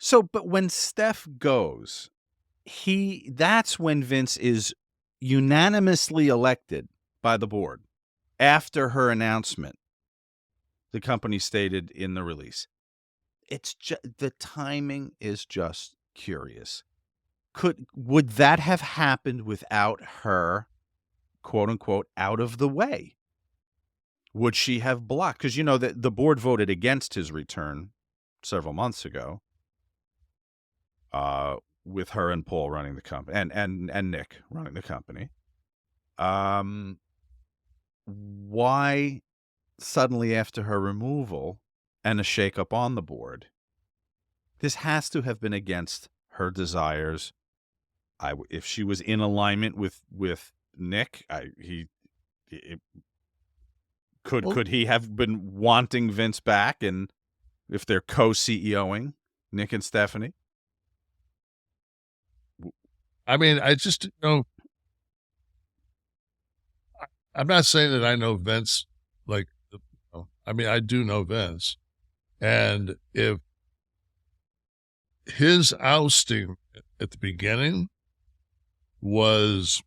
So, but when Steph goes, that's when Vince is unanimously elected by the board after her announcement. The company stated in the release. It's the timing is just curious. Would that have happened without her, quote unquote, out of the way? Would she have blocked? Because you know that the board voted against his return several months ago. With her and Paul running the company, and Nick running the company. Why suddenly after her removal and a shakeup on the board? This has to have been against her desires. If she was in alignment with Nick, could he have been wanting Vince back? And if they're co-CEOing, Nick and Stephanie? I mean, I just know. I'm not saying that I know Vince, like, I mean, I do know Vince. And if his ousting at the beginning was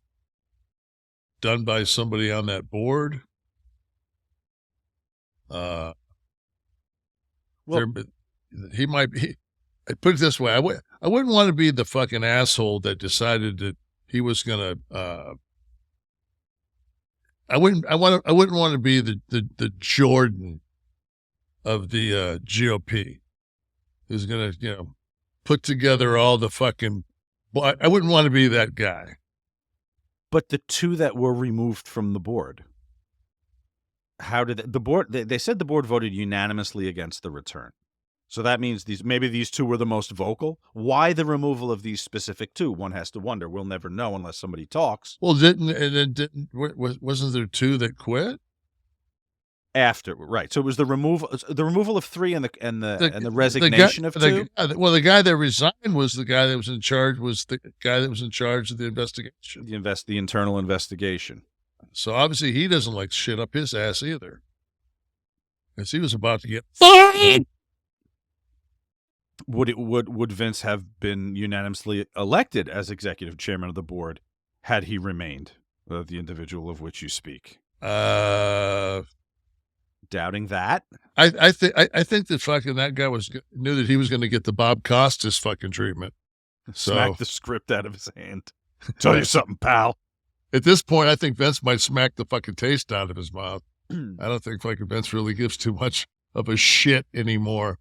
done by somebody on that board, he might be. I put it this way: I wouldn't want to be the fucking asshole that decided that he was gonna. I wouldn't want to be the Jordan of the GOP, who's gonna put together all the fucking. I wouldn't want to be that guy. But the two that were removed from the board, how did the board? They said the board voted unanimously against the return. So that means these two were the most vocal. Why the removal of these specific two? One has to wonder. We'll never know unless somebody talks. Well, wasn't there two that quit? After, right? So it was the removal of three and the resignation of two. Well, the guy that resigned was the guy that was in charge. Was the guy that was in charge of the investigation. The internal investigation. So obviously he doesn't like shit up his ass either, because he was about to get fired. Would Vince have been unanimously elected as executive chairman of the board had he remained the individual of which you speak? Doubting that. I think that fucking that guy knew that he was going to get the Bob Costas fucking treatment. Smack the script out of his hand. Tell you something, pal. At this point, I think Vince might smack the fucking taste out of his mouth. I don't think fucking Vince really gives too much of a shit anymore.